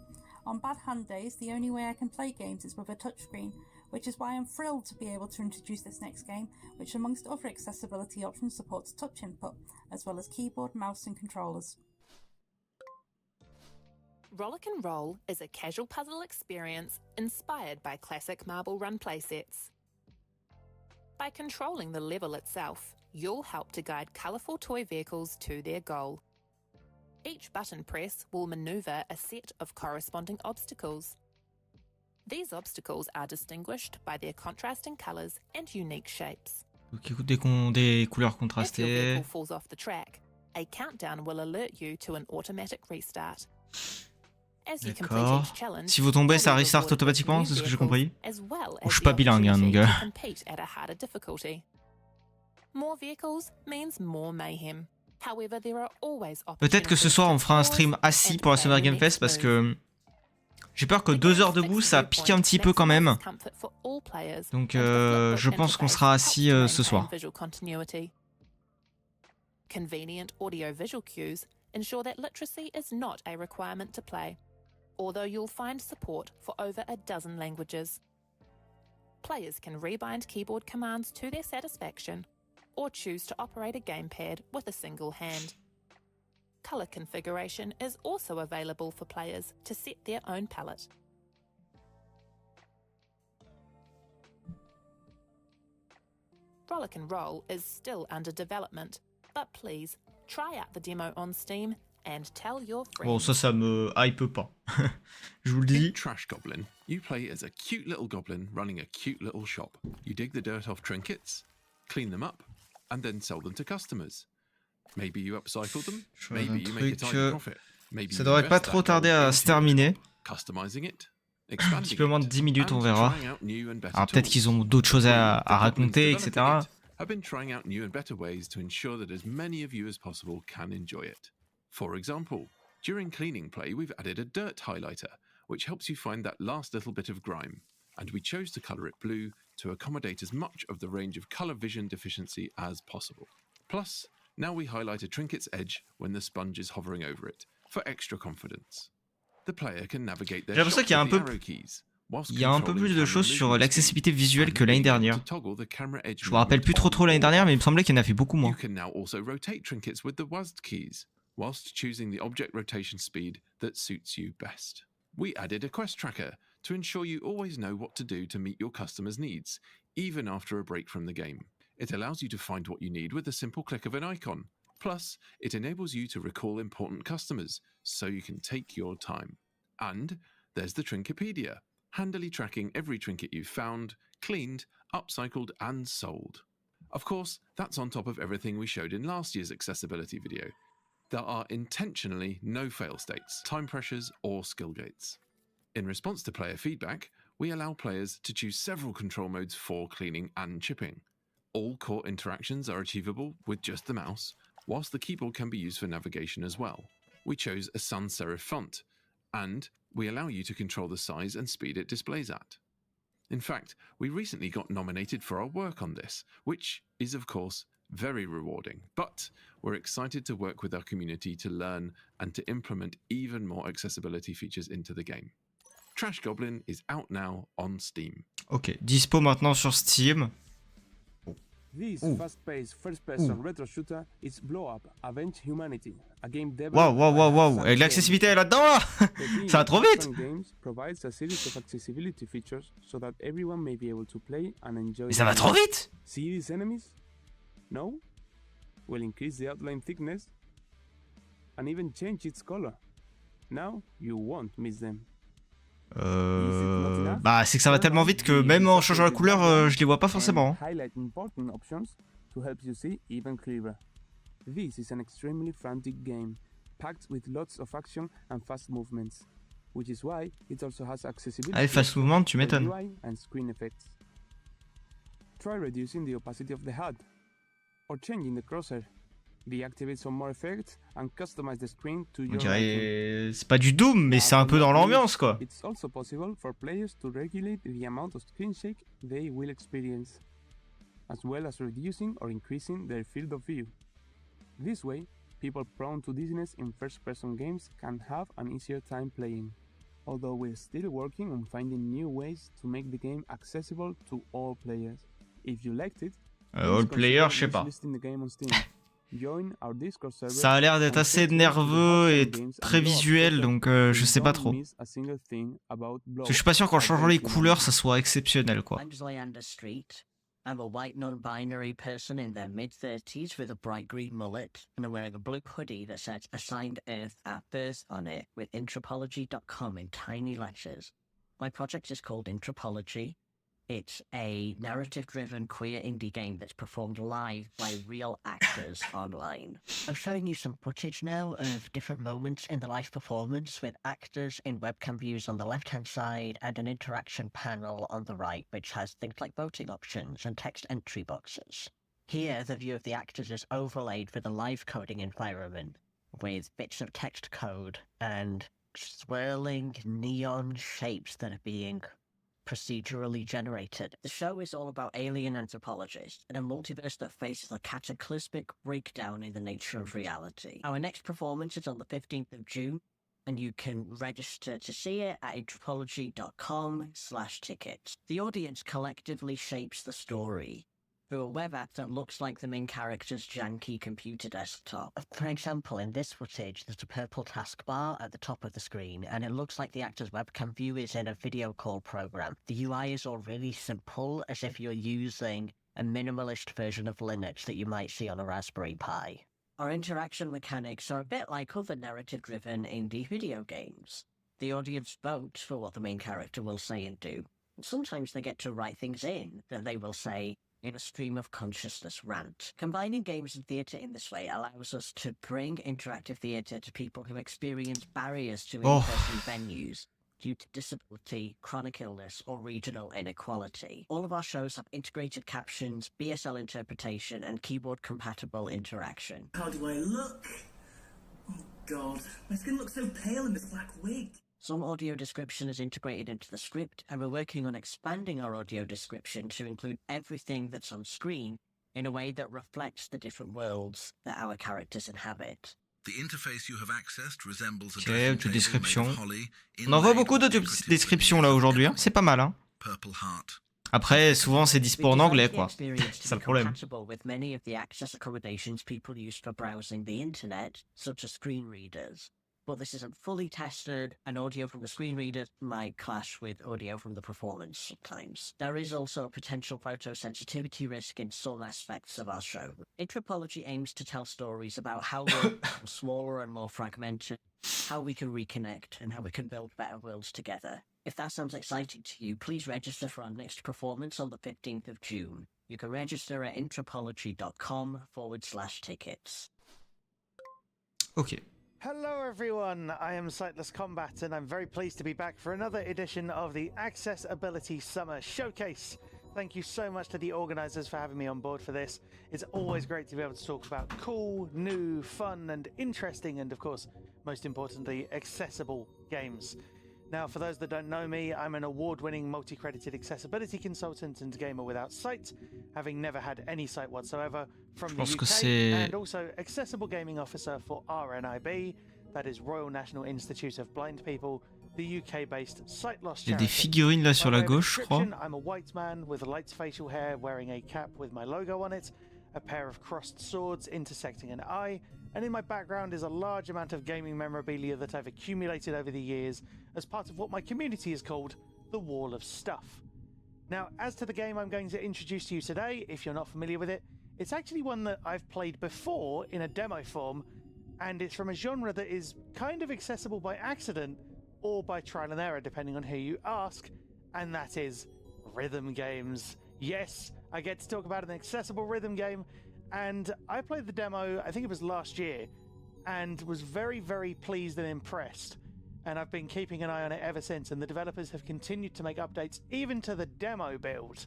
On bad hand days, the only way I can play games is with a touchscreen, which is why I'm thrilled to be able to introduce this next game, which amongst other accessibility options supports touch input, as well as keyboard, mouse and controllers. Rollick and Roll is a casual puzzle experience inspired by classic Marble Run playsets. By controlling the level itself, you'll help to guide colourful toy vehicles to their goal. Each button press will manoeuvre a set of corresponding obstacles. These obstacles are distinguished by their contrasting colours and unique shapes. Des couleurs If your contrastées. vehicle falls off the track, a countdown will alert you to an automatic restart. As you complete D'accord. each challenge, Si vous tombez, ça you'll be restart rewarded with automatiquement, new c'est ce que j'ai vehicles, compris. as well Bon, as je suis the pas bilingue, hein, opportunity donc. to compete at a harder difficulty. More vehicles means more mayhem. However, there are always Peut-être que ce soir on fera un stream assis pour la Summer Game Fest parce que j'ai peur que 2 heures debout ça pique un petit peu quand même. Donc je pense qu'on sera assis ce soir. Convenient audio-visual cues ensure that literacy is not a requirement to play, although you'll find support for over a dozen languages. Players can rebind keyboard commands to their satisfaction, or choose to operate a gamepad with a single hand. Colour configuration is also available for players to set their own palette. Rollick and Roll is still under development, but please try out the demo on Steam and tell your friends. Bon, ça me hype pas. Je vous le dis. In Trash Goblin, you play as a cute little goblin running a cute little shop. You dig the dirt off trinkets, clean them up, and then sell them to customers. Maybe you upcycle them, maybe you make a tiny profit. Maybe Ça you devrait pas invest trop that tarder gold à into se terminer. customizing it, un petit peu moins de 10 minutes, on verra. Alors peut-être qu'ils ont d'autres choses à raconter, etc. Have been trying out new and better ways to ensure that as many of you as possible can enjoy it. For example, during cleaning play, we've added a dirt highlighter, which helps you find that last little bit of grime, and we chose to colour it blue to accommodate as much of the range of colour vision deficiency as possible. Plus, now we highlight a trinket's edge when the sponge is hovering over it, for extra confidence. The player can navigate their shots with the arrow keys. Il y a un peu plus de choses sur l'accessibilité visuelle que l'année dernière. Je me rappelle plus trop l'année dernière, mais il me semblait qu'il y en a fait beaucoup moins. You can now also rotate trinkets with the WASD keys, whilst choosing the object rotation speed that suits you best. We added a quest tracker to ensure you always know what to do to meet your customers' needs, even after a break from the game. It allows you to find what you need with a simple click of an icon. Plus, it enables you to recall important customers, so you can take your time. And there's the Trinkepedia, handily tracking every trinket you've found, cleaned, upcycled, and sold. Of course, that's on top of everything we showed in last year's accessibility video. There are intentionally no fail states, time pressures, or skill gates. In response to player feedback, we allow players to choose several control modes for cleaning and chipping. All core interactions are achievable with just the mouse, whilst the keyboard can be used for navigation as well. We chose a sans serif font, and we allow you to control the size and speed it displays at. In fact, we recently got nominated for our work on this, which is of course very rewarding, but we're excited to work with our community to learn and to implement even more accessibility features into the game. Trash Goblin is out now on Steam. Ok, dispo maintenant sur Steam. This fast-paced first-person retro shooter is Blow Up, Avenge Humanity, a game developed Waouh, avec l'accessibilité là-dedans là. Ça va trop vite. Games provides a series of accessibility features so that everyone may be able to play and enjoy. Mais ça va trop vite. See these enemies? No? Will increase the outline thickness and even change its color. Now you won't miss them. Bah c'est que ça va tellement vite que même en changeant la couleur, je les vois pas forcément. Highlight important options to help you see even clearer. This is an extremely frantic game, packed with lots of action and fast movements, which is why it also has accessibility. Allez, fast movement, tu m'étonnes. And screen effects. Try reducing the opacity of the HUD, or changing the crosshair. Deactivate some more effects and customize the screen to your liking. C'est pas du Doom, mais c'est un peu dans l'ambiance quoi. It's also possible for players to regulate the amount of screen shake they will experience, as well as reducing or increasing their field of view. This way, people prone to dizziness in first-person games can have an easier time playing. Although we're still working on finding new ways to make the game accessible to all players. If you liked it, all players, je sais pas. Ça a l'air d'être assez nerveux et très visuel, donc je sais pas trop. Parce que je suis pas sûr qu'en changeant les couleurs, ça soit exceptionnel, quoi. I'm a white non-binary person in their mid-30s with a bright green mullet, and I'm wearing a blue hoodie that says Assigned Earth at Birth on it with intropology.com in tiny letters. My project is called Intropology. It's a narrative-driven queer indie game that's performed live by real actors online. I'm showing you some footage now of different moments in the live performance with actors in webcam views on the left-hand side and an interaction panel on the right which has things like voting options and text entry boxes. Here, the view of the actors is overlaid with a live coding environment with bits of text code and swirling neon shapes that are being procedurally generated. The show is all about alien anthropologists in a multiverse that faces a cataclysmic breakdown in the nature of reality. Our next performance is on the 15th of June, and you can register to see it at anthropology.com/tickets. The audience collectively shapes the story through a web app that looks like the main character's janky computer desktop. For example, in this footage, there's a purple taskbar at the top of the screen, and it looks like the actor's webcam view is in a video call program. The UI is all really simple, as if you're using a minimalist version of Linux that you might see on a Raspberry Pi. Our interaction mechanics are a bit like other narrative-driven indie video games. The audience votes for what the main character will say and do. And sometimes they get to write things in that they will say in a stream of consciousness rant. Combining games and theatre in this way allows us to bring interactive theatre to people who experience barriers to in-person venues, due to disability, chronic illness, or regional inequality. All of our shows have integrated captions, BSL interpretation, and keyboard-compatible interaction. How do I look? Oh god, my skin looks so pale in this black wig. Some audio description is integrated into the script, and we're working on expanding our audio description to include everything that's on screen in a way that reflects the different worlds that our characters inhabit. The interface you have accessed resembles a Ok, dressing description. table made of holly, On en voit inlaid beaucoup de with descriptions là aujourd'hui, hein. C'est pas mal. Hein. Purple heart. Après, souvent c'est dispo en anglais quoi. C'est ça le problème. Compatible with many of the access accommodations people use for browsing the internet, such as screen readers. But this isn't fully tested, and audio from the screen reader might clash with audio from the performance sometimes. There is also a potential photosensitivity risk in some aspects of our show. Anthropology aims to tell stories about how we're smaller and more fragmented, how we can reconnect, and how we can build better worlds together. If that sounds exciting to you, please register for our next performance on the 15th of June. You can register at anthropology.com/tickets. Ok. Hello everyone, I am Sightless Combat and I'm very pleased to be back for another edition of the Accessibility Summer Showcase. Thank you so much to the organisers for having me on board for this. It's always great to be able to talk about cool, new, fun and interesting and of course, most importantly, accessible games. Now, for those that don't know me, I'm an award-winning multi-credited accessibility consultant and gamer without sight, having never had any sight whatsoever from the UK, and also accessible gaming officer for RNIB, that is Royal National Institute of Blind People, the UK-based sight loss charity. Il y a des figurines là sur la gauche, je crois. I'm a white man with light facial hair wearing a cap with my logo on it, a pair of crossed swords intersecting an eye, and in my background is a large amount of gaming memorabilia that I've accumulated over the years as part of what my community has called the Wall of Stuff. Now, as to the game I'm going to introduce to you today, if you're not familiar with it, it's actually one that I've played before in a demo form, and it's from a genre that is kind of accessible by accident or by trial and error, depending on who you ask, and that is rhythm games. Yes, I get to talk about an accessible rhythm game, and I played the demo, I think it was last year, and was very, very pleased and impressed. And I've been keeping an eye on it ever since, and the developers have continued to make updates even to the demo build,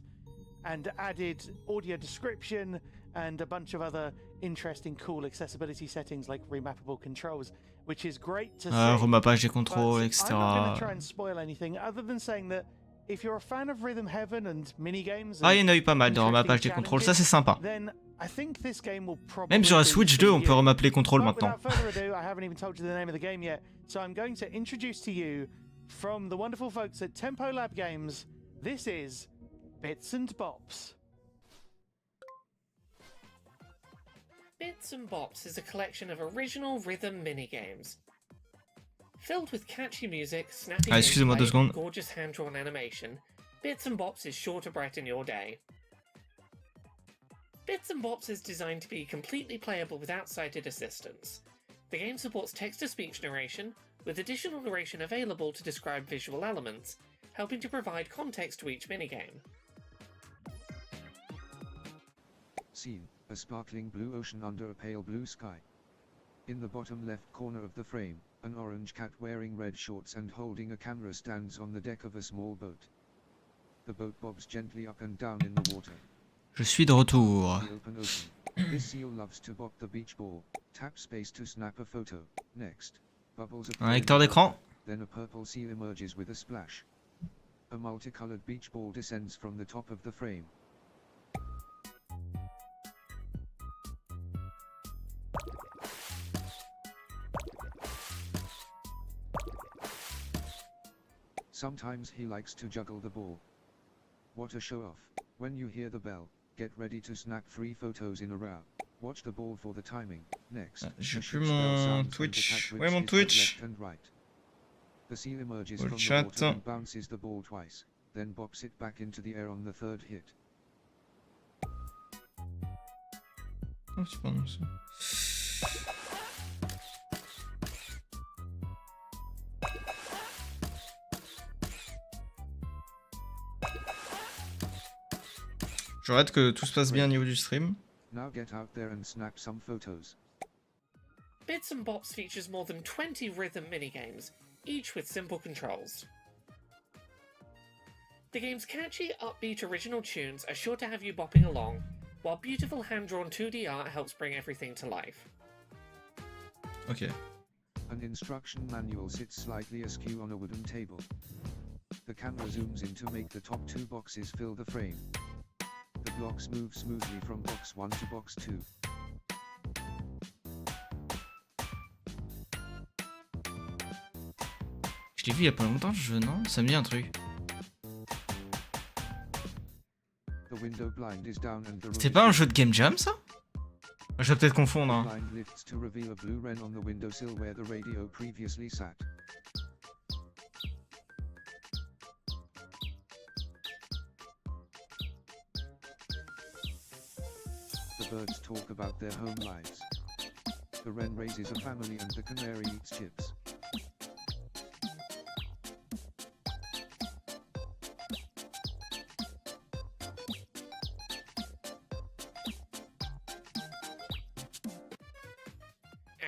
and added audio description and a bunch of other interesting, cool accessibility settings like remappable controls, which is great to see. Remappage des contrôles, etc. I'm not going to try and spoil anything other than saying that if you're a fan of Rhythm Heaven and minigames, Ah, il y en a eu pas mal de remappage des contrôles, ça c'est sympa. Même sur la Switch 2, on peut remapper les contrôles maintenant. Without further ado, I haven't even told you the name of the game yet, so I'm going to introduce to you from the wonderful folks at Tempo Lab Games. This is Bits and Bops. Bits and Bops is a collection of original rhythm minigames. Filled with catchy music, snappy gameplay, and gorgeous hand-drawn animation, Bits and Bops is sure to brighten your day. Bits and Bops is designed to be completely playable without sighted assistance. The game supports text-to-speech narration, with additional narration available to describe visual elements, helping to provide context to each minigame. Scene: a sparkling blue ocean under a pale blue sky. In the bottom left corner of the frame, an orange cat wearing red shorts and holding a camera stands on the deck of a small boat. The boat bobs gently up and down in the water. Je suis de retour. The open ocean. This seal loves to bop the beach ball. Tap space to snap a photo. Next, bubbles Un lecteur d'écran. Then a purple seal emerges with a splash. A multicolored beach ball descends from the top of the frame. Sometimes he likes to juggle the ball. What a show off. When you hear the bell, get ready to snap 3 photos in a row. Watch the ball for the timing. Next, j'ai plus mon Twitch. Ouais, mon Twitch. The seal emerges from the water and bounces the ball twice, then bops it back into the air on the third hit. Oh, c'est pas non ça. Je regarde que tout se passe bien au niveau du stream. Now get out there and snap some photos. Bits and Bops features more than 20 rhythm minigames, each with simple controls. The game's catchy, upbeat original tunes are sure to have you bopping along, while beautiful hand-drawn 2D art helps bring everything to life. Ok. An instruction manual sits slightly askew on a wooden table. The camera zooms in to make the top two boxes fill the frame. The blocks move smoothly from box 1 to box 2. Je l'ai vu il y a pas longtemps, ce jeu, non? Ça me dit un truc. C'était pas un jeu de Game Jam, ça? Je vais peut-être confondre. Hein. The birds talk about their home lives. The wren raises a family and the canary eats chips.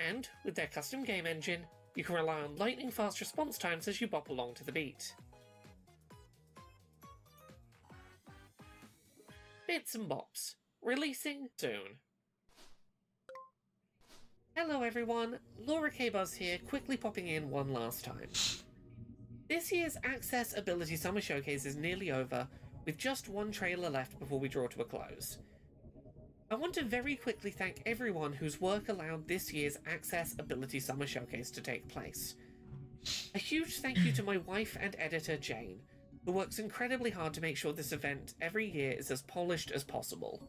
And, with their custom game engine, you can rely on lightning-fast response times as you bop along to the beat. Bits and Bops, releasing soon. Hello everyone, Laura K-Buzz here, quickly popping in one last time. This year's Accessibility Summer Showcase is nearly over, with just one trailer left before we draw to a close. I want to very quickly thank everyone whose work allowed this year's Accessibility Summer Showcase to take place. A huge thank you to my wife and editor Jane, who works incredibly hard to make sure this event every year is as polished as possible.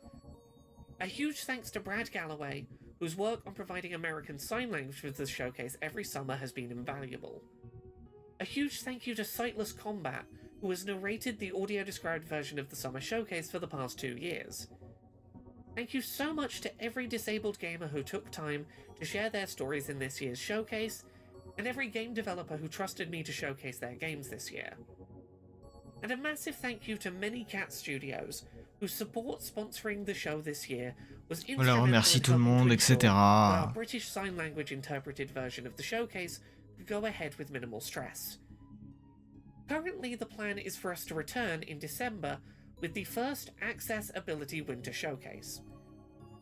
A huge thanks to Brad Galloway, whose work on providing American Sign Language for the showcase every summer has been invaluable. A huge thank you to Sightless Combat, who has narrated the audio-described version of the summer showcase for the past 2 years. Thank you so much to every disabled gamer who took time to share their stories in this year's showcase, and every game developer who trusted me to showcase their games this year. And a massive thank you to Many Cat Studios, whose support sponsoring the show this year was instrumental in remercie tout le helping monde, to ensure etc. that our British Sign Language interpreted version of the showcase could go ahead with minimal stress. Currently, the plan is for us to return in December with the first Accessibility Winter Showcase.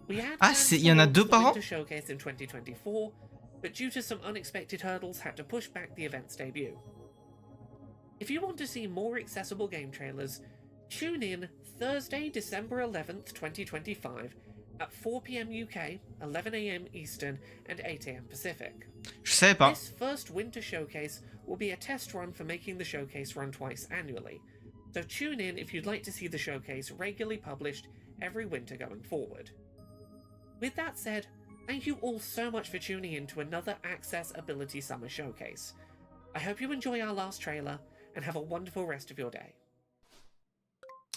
We had il y en a deux par an? Winter Showcase in 2024, but due to some unexpected hurdles, had to push back the event's debut. If you want to see more accessible game trailers, tune in Thursday, December 11th, 2025 at 4 PM UK, 11 AM Eastern, and 8 AM Pacific. Je savais pas. This first Winter Showcase will be a test run for making the showcase run twice annually, so tune in if you'd like to see the showcase regularly published every winter going forward. With that said, thank you all so much for tuning in to another Accessibility Summer Showcase. I hope you enjoy our last trailer, and have a wonderful rest of your day.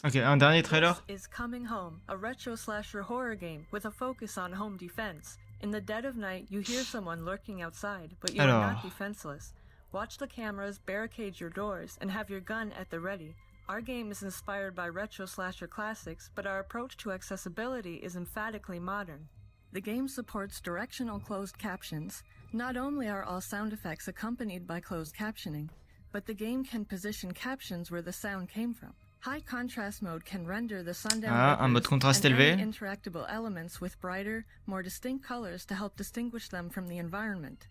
Ok, un dernier trailer. This is Coming Home, a retro slasher horror game with a focus on home defense. In the dead of night, you hear someone lurking outside, but you are not defenseless. Watch the cameras, barricade your doors, and have your gun at the ready. Our game is inspired by retro slasher classics, but our approach to accessibility is emphatically modern. The game supports directional closed captions. Not only are all sound effects accompanied by closed captioning, but the game can position captions where the sound came from. High contrast mode can render the sundown un mode contraste élevé. interactable elements with brighter, more distinct colors to help distinguish them from the environment.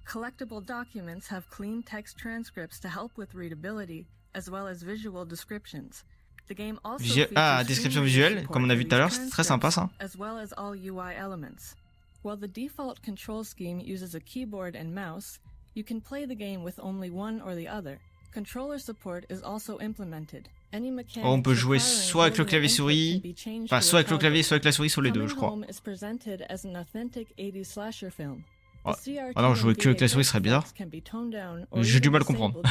Collectible documents have clean text transcripts to help with readability, as well as visual descriptions. The game also description visuelle, comme on a vu tout à l'heure, c'est très sympa ça. As well as all UI elements. While the default control scheme uses a keyboard and mouse, you can play the game with only one or the other. Controller support is also implemented. Any mechanic On peut jouer soit avec le clavier souris, enfin soit avec le clavier, soit avec la souris, sur les deux, je crois. Is presented as an authentic 80s slasher film. Oh. Ah non, jouer que avec la souris serait bizarre. J'ai du mal à comprendre.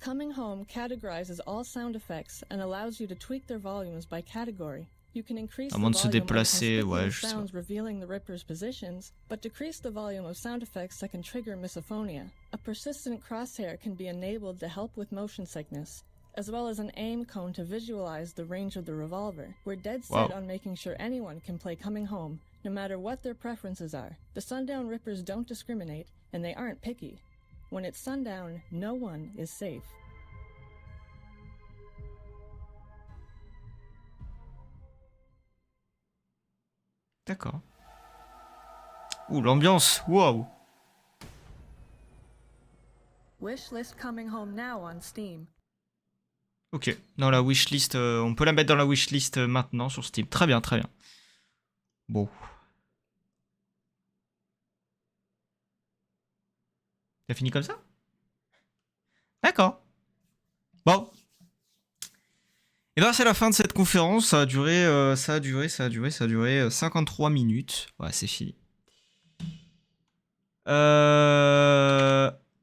Coming Home categorizes all sound effects and allows you to tweak their volumes by category. You can increase the volume of sounds revealing the Ripper's positions, but decrease the volume of sound effects that can trigger misophonia. A persistent crosshair can be enabled to help with motion sickness, as well as an aim cone to visualize the range of the revolver. We're dead set on making sure anyone can play Coming Home, no matter what their preferences are. The Sundown Rippers don't discriminate, and they aren't picky. When it's sundown, no one is safe. D'accord. Ouh, l'ambiance, waouh. Wishlist coming home now on Steam. Ok, dans la wishlist, on peut la mettre dans la wishlist maintenant sur Steam. Très bien, très bien. Bon. T'as fini comme ça? D'accord. Bon. Et ben c'est la fin de cette conférence. Ça a duré 53 minutes. Ouais, c'est fini.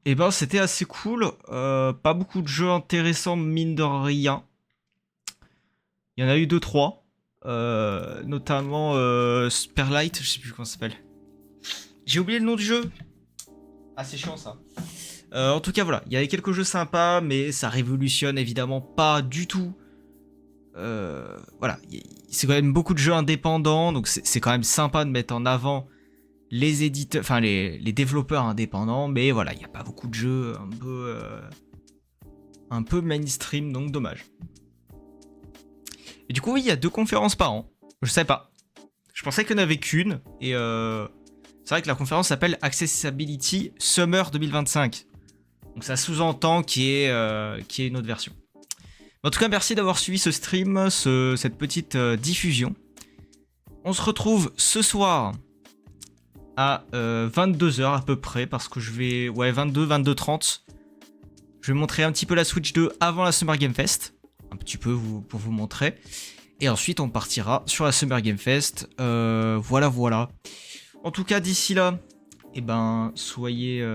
Et ben c'était assez cool. Pas beaucoup de jeux intéressants, mine de rien. Il y en a eu 2-3. Notamment Superlight, je sais plus comment ça s'appelle. J'ai oublié le nom du jeu. Ah, c'est chiant ça. En tout cas, voilà, il y avait quelques jeux sympas, mais ça révolutionne évidemment pas du tout. Voilà, c'est quand même beaucoup de jeux indépendants, donc c'est quand même sympa de mettre en avant les éditeurs, enfin les développeurs indépendants, mais voilà, il n'y a pas beaucoup de jeux un peu mainstream, donc dommage. Et du coup, oui, il y a 2 conférences par an. Je sais pas. Je pensais qu'il n'y en avait qu'une, et c'est vrai que la conférence s'appelle Accessibility Summer 2025. Donc ça sous-entend qu'il y ait une autre version. En tout cas, merci d'avoir suivi ce stream, cette petite diffusion. On se retrouve ce soir à 22h à peu près, parce que je vais... Ouais, 22h30. Je vais montrer un petit peu la Switch 2 avant la Summer Game Fest. Un petit peu pour vous montrer. Et ensuite, on partira sur la Summer Game Fest. Voilà, voilà. En tout cas, d'ici là, eh ben, soyez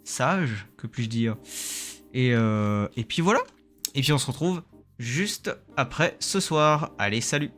sages, que puis-je dire. Et puis voilà. Et puis on se retrouve juste après ce soir. Allez, salut!